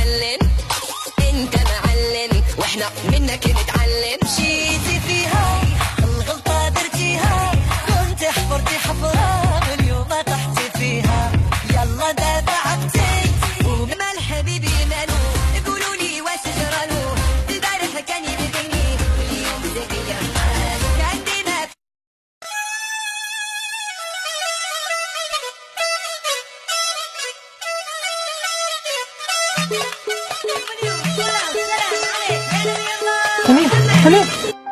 معلم، انت معلم واحنا منك نتعلم. مشيتي فيها الغلطة درتيها، كنت حفرتي حفرة واليوم طحتي فيها. يلا دفعتي ومال حبيبي مالو، قولوا لي واش جرالو، البارح كان يبغيني واليوم زكية حالو. كان ديما سلام.